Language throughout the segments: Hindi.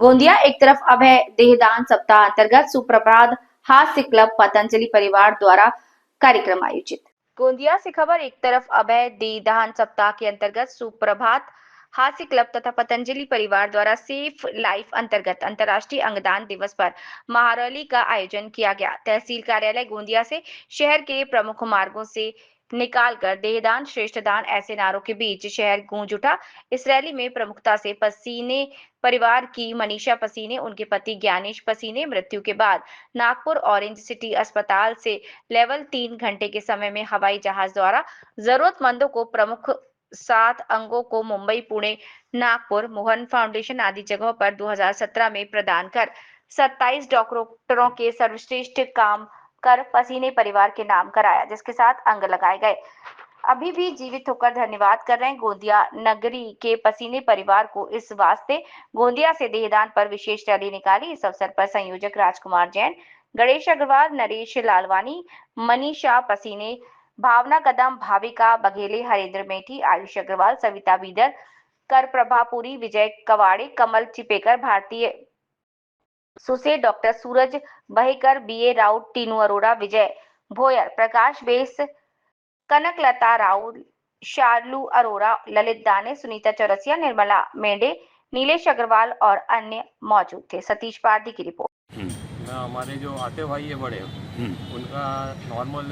गोंदिया एक तरफ अभय देहदान सप्ताह अंतर्गत सुप्रभात हास्य क्लब पतंजलि परिवार द्वारा कार्यक्रम आयोजित। गोंदिया से खबर एक तरफ अभय देहदान सप्ताह के अंतर्गत सुप्रभात हास्य क्लब तथा पतंजलि परिवार द्वारा सेफ लाइफ अंतर्गत अंतर्राष्ट्रीय अंगदान दिवस पर महारैली का आयोजन किया गया। तहसील कार्यालय गोंदिया से शहर के प्रमुख मार्गों से निकालकर देहदान श्रेष्ठ दान ऐसे नारों के बीच शहर गूंज उठा। इस रैली में प्रमुखता से पसीने परिवार की मनीषा पसीने, उनके पति ज्ञानेश पसीने मृत्यु के बाद नागपुर ऑरेंज सिटी अस्पताल से लेवल 3 घंटे के समय में हवाई जहाज द्वारा जरूरतमंदों को प्रमुख 7 अंगों को मुंबई, पुणे, नागपुर, मोहन फाउंडेशन आदि जगहों पर 2017 में प्रदान कर 27 डॉक्टरों के सर्वश्रेष्ठ काम कर पसीने परिवार के नाम कराया, जिसके साथ अंग लगाए गए। अभी भी जीवित होकर धन्यवाद कर रहे हैं गोंदिया नगरी के पसीने परिवार को। इस वास्ते गोंदिया से देहदान पर विशेष रैली निकाली। इस अवसर पर संयोजक राजकुमार जैन, गणेश अग्रवाल, नरेश लालवानी, मनीषा पसीने, भावना कदम, भाविका बघेले, हरेंद्र मेठी, आयुष अग्रवाल, सविता बीदर, कर प्रभापुरी, विजय कवाड़े, कमल चिपेकर, भारतीय सुसे, डॉक्टर सूरज बहेकर, बीए राउत, टीनू अरोड़ा, विजय भोयर, प्रकाश बेस, कनकलता राउत, शार्लू अरोड़ा, ललित दाने, सुनीता चौरसिया, निर्मला मेंढे, नीलेश अग्रवाल और अन्य मौजूद थे। सतीश पारदी की रिपोर्ट। हमारे जो आते भाई है बड़े, उनका नॉर्मल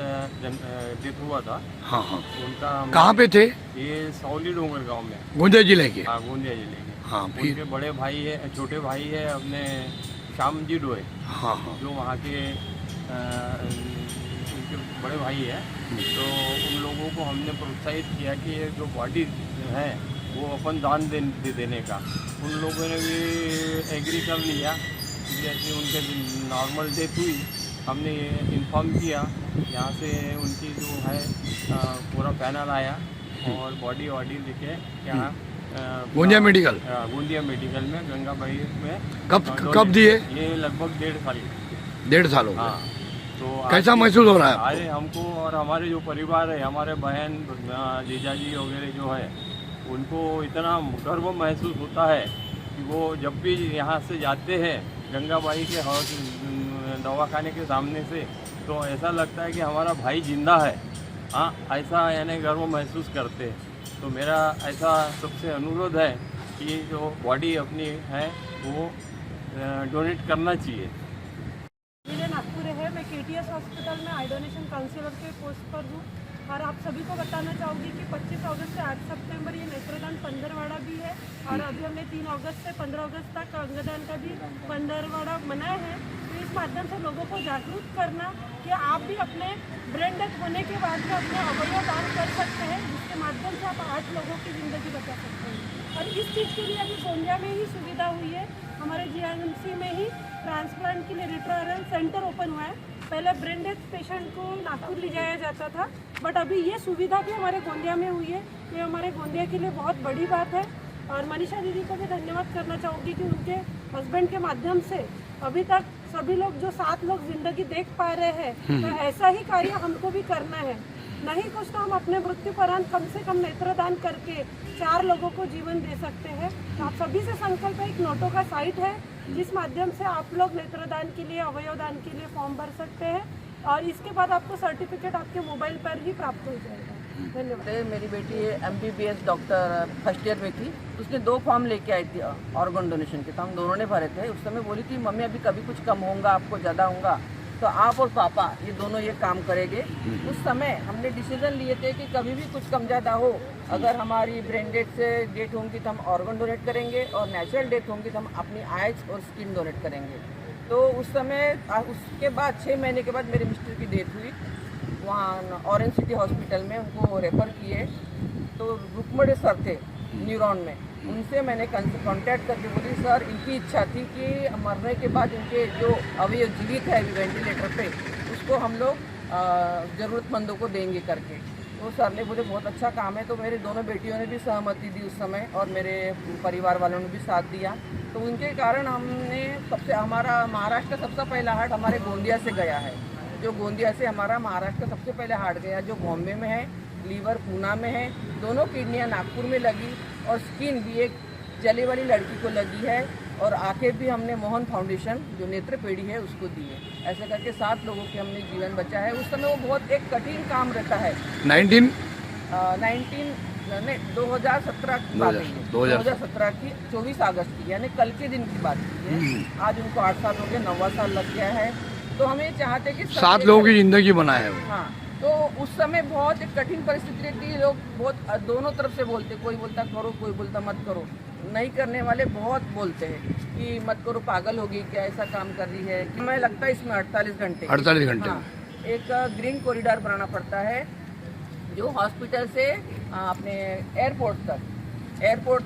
डेथ हुआ था। हाँ हाँ। उनका कहाँ पे थे? ये सौली डोंगर गांव में, गोंदिया जिले के। हाँ, गोंदिया जिले के। हाँ, उनके बड़े भाई है, छोटे भाई है अपने श्याम जी डोए। हाँ हाँ। जो वहाँ के उनके बड़े भाई है। तो उन लोगों को हमने प्रोत्साहित किया कि ये जो बॉडी है वो अपन दान देने का। उन लोगों ने भी एग्री कर लिया। जैसे उनके नॉर्मल डेथ हुई, हमने इन्फॉर्म किया, यहाँ से उनकी जो है पूरा पैनल आया और बॉडी लेके यहाँ गोंदिया मेडिकल में गंगाबाई में। कब दिए? ये लगभग 1.5 साल हो गए। हाँ। तो कैसा महसूस हो रहा है? अरे हमको और हमारे जो परिवार है, हमारे बहन जीजाजी वगैरह जो है, उनको इतना गर्व महसूस होता है कि वो जब भी यहाँ से जाते हैं गंगाबाई के दवाखाने के सामने से, तो ऐसा लगता है कि हमारा भाई जिंदा है। हाँ, ऐसा यानी गर्व महसूस करते हैं। तो मेरा ऐसा सबसे अनुरोध है कि जो बॉडी अपनी है वो डोनेट करना चाहिए। जिले नागपुर है, मैं केटीएस हॉस्पिटल में आई डोनेशन काउंसिलर के पोस्ट पर हूँ और आप सभी को बताना चाहूँगी कि 25 अगस्त से 8 सितंबर ये नेत्रदान पंद्रहवाड़ा भी है और अभी हमने 3 अगस्त से 15 अगस्त तक अंगदान का भी पंद्रहवाड़ा मनाया है। तो इस माध्यम से लोगों को जागरूक करना कि आप भी अपने ब्रेन डेथ होने के बाद में अपने अवयव दान कर सकते हैं, जिसके माध्यम से आप 8 लोगों की ज़िंदगी बचा सकते हैं। और इस चीज़ के लिए अभी गोंदिया में ही सुविधा हुई है, हमारे जीएमसी में ही ट्रांसप्लांट के लिए रेफरल सेंटर ओपन हुआ है। पहले ब्रेन डेथ पेशेंट को नागपुर ले जाया जाता था, बट अभी ये सुविधा भी हमारे गोंदिया में हुई है। ये हमारे गोंदिया के लिए बहुत बड़ी बात है और मनीषा दीदी को भी धन्यवाद करना चाहूँगी कि उनके हस्बैंड के माध्यम से अभी तक सभी लोग जो 7 लोग जिंदगी देख पा रहे हैं। तो ऐसा ही कार्य हमको भी करना है। नहीं कुछ तो हम अपने मृत्युपरांत कम से कम नेत्रदान करके 4 लोगों को जीवन दे सकते हैं। तो आप सभी से संकल्प है, एक नोटो का साइट है जिस माध्यम से आप लोग नेत्रदान के लिए, अवयव दान के लिए फॉर्म भर सकते हैं और इसके बाद आपको सर्टिफिकेट आपके मोबाइल पर ही प्राप्त हो जाएगा। धन्यवाद। मेरी बेटी MBBS डॉक्टर फर्स्ट ईयर में थी, उसने 2 फॉर्म लेके आई थी ऑर्गन डोनेशन के, तो हम दोनों ने भरे थे। उस समय बोली थी मम्मी अभी कभी कुछ कम होगा, आपको ज़्यादा होगा तो आप और पापा ये दोनों ये काम करेंगे। उस समय हमने डिसीजन लिए थे कि कभी भी कुछ कम ज़्यादा हो, अगर हमारी ब्रेन डेथ से डेथ होंगी तो हम ऑर्गन डोनेट करेंगे और नेचुरल डेथ होंगी तो हम अपनी आइज और स्किन डोनेट करेंगे। तो उस समय उसके बाद 6 महीने के बाद मेरे मिस्टर की डेथ हुई। वहाँ ऑरेंज सिटी हॉस्पिटल में उनको रेफ़र किए, तो रुकमड़े सर थे न्यूरॉन में, उनसे मैंने कांटेक्ट करके बोली सर इनकी इच्छा थी कि मरने के बाद इनके जो अवयव जीवित है वेंटिलेटर पे, उसको हम लोग ज़रूरतमंदों को देंगे करके। तो सर ने बोले बहुत अच्छा काम है। तो मेरे दोनों बेटियों ने भी सहमति दी उस समय और मेरे परिवार वालों ने भी साथ दिया। तो उनके कारण हमने हमारा महाराष्ट्र का सबसे पहला हार्ट हमारे गोंदिया से गया है। जो गोंदिया से हमारा महाराष्ट्र का सबसे पहले हार्ट गया, जो बॉम्बे में है, लीवर पूना में है, दोनों किडनियाँ नागपुर में लगी और स्किन भी एक जले वाली लड़की को लगी है और आंखें भी हमने मोहन फाउंडेशन जो नेत्र पीढ़ी है उसको दी है। ऐसे करके 7 लोगों के हमने जीवन बचा है। उस समय वो बहुत एक कठिन काम रहता है। 2017 की बात है, 2017 की 24 अगस्त की, यानी कल के दिन की बात है। आज उनको 8 साल हो गए, 9वां साल लग गया है। तो हम ये चाहते कि 7 लोगों की जिंदगी बनाए है वो। हाँ, तो उस समय बहुत एक कठिन परिस्थिति रहती है। लोग बहुत दोनों तरफ से बोलते, कोई बोलता करो, कोई बोलता मत करो। नहीं करने वाले बहुत बोलते हैं कि मत करो, पागल होगी क्या, ऐसा काम कर रही है। कि मैं लगता है इसमें 48 घंटे हाँ, एक ग्रीन कॉरिडोर बनाना पड़ता है जो हॉस्पिटल से अपने एयरपोर्ट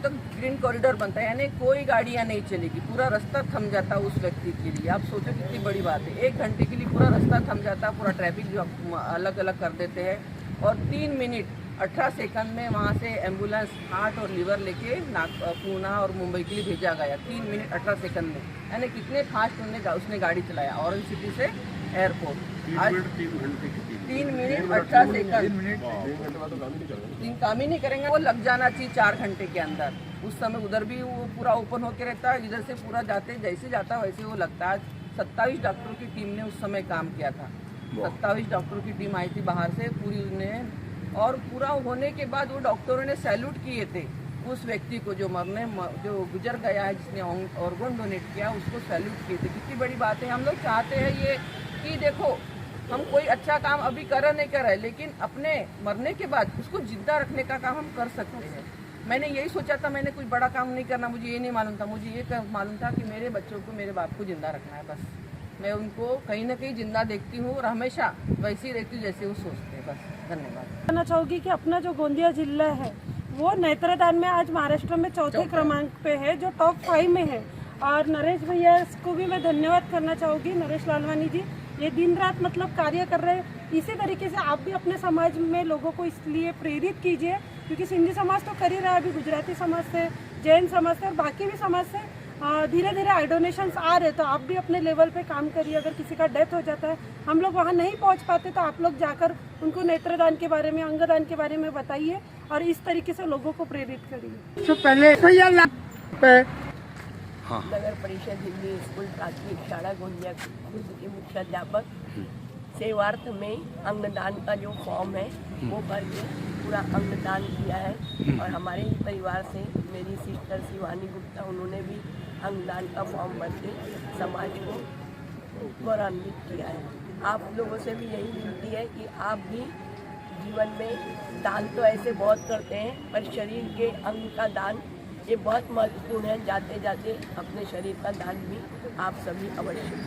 तक ग्रीन कॉरिडोर बनता है, यानी कोई गाड़ियाँ नहीं चलेगी, पूरा रास्ता थम जाता है उस व्यक्ति के लिए। आप सोचो कितनी बड़ी बात है, 1 घंटे के लिए पूरा रास्ता थम जाता है, पूरा ट्रैफिक जो अलग अलग कर देते हैं। और 3 मिनट 18 सेकंड में वहाँ से एम्बुलेंस हार्ट और लिवर लेके पूना और मुंबई के लिए भेजा गया। 3 मिनट 18 सेकंड में, यानी कितने फास्ट उसने गाड़ी चलाया ऑरेंज सिटी से एयरपोर्ट। 3 मिनट 18 सेकंड दिन काम ही नहीं करेंगे, वो लग जाना चाहिए 4 घंटे के अंदर। उस समय उधर भी वो पूरा ओपन होके रहता है, इधर से पूरा जाते जैसे जाता वैसे वो लगता है। 27 डॉक्टरों की टीम ने उस समय काम किया था। 27 डॉक्टरों की टीम आई थी बाहर से पूरी उन्हें, और पूरा होने के बाद वो डॉक्टरों ने सैल्यूट किए थे उस व्यक्ति को जो गुजर गया है, जिसने ऑर्गन डोनेट किया, उसको सैल्यूट किए थे। कितनी बड़ी बात है। हम लोग चाहते हैं ये कि देखो, हम कोई अच्छा काम अभी कर नहीं कर रहे, लेकिन अपने मरने के बाद उसको जिंदा रखने का काम हम कर सकते हैं। मैंने यही सोचा था, मैंने कुछ बड़ा काम नहीं करना, मुझे ये नहीं मालूम था। मुझे ये मालूम था कि मेरे बच्चों को, मेरे बाप को जिंदा रखना है। बस मैं उनको कहीं ना कहीं जिंदा देखती हूँ और हमेशा वैसे ही रहती हूँ जैसे वो सोचते हैं। बस धन्यवाद। कहना चाहूँगी कि अपना जो गोंदिया जिला है वो नेत्रदान में आज महाराष्ट्र में चौथे क्रमांक पे है, जो टॉप 5 में है। और नरेश भैया को भी मैं धन्यवाद करना चाहूँगी, नरेश लालवानी जी, ये दिन रात मतलब कार्य कर रहे हैं। इसी तरीके से आप भी अपने समाज में लोगों को इसलिए प्रेरित कीजिए, क्योंकि सिंधी समाज तो कर ही रहा है, अभी गुजराती समाज से, जैन समाज से और बाकी भी समाज से धीरे धीरे आई डोनेशंस आ रहे। तो आप भी अपने लेवल पे काम करिए। अगर किसी का डेथ हो जाता है, हम लोग वहाँ नहीं पहुँच पाते, तो आप लोग जाकर उनको नेत्रदान के बारे में, अंगदान के बारे में बताइए और इस तरीके से लोगों को प्रेरित करिए। तो पहले नगर परिषद हिंदी स्कूल प्राथमिक शाला गोंदिया के मुख्याध्यापक सेवार्थ में अंगदान का जो फॉर्म है वो भर के पूरा अंगदान किया है। और हमारे ही परिवार से मेरी सिस्टर शिवानी गुप्ता, उन्होंने भी अंगदान का फॉर्म भर के समाज को गौरवान्वित किया है। आप लोगों से भी यही विनती है कि आप भी जीवन में दान तो ऐसे बहुत करते हैं, पर शरीर के अंग का दान ये बहुत महत्वपूर्ण है। जाते जाते अपने शरीर का दान भी आप सभी अवश्य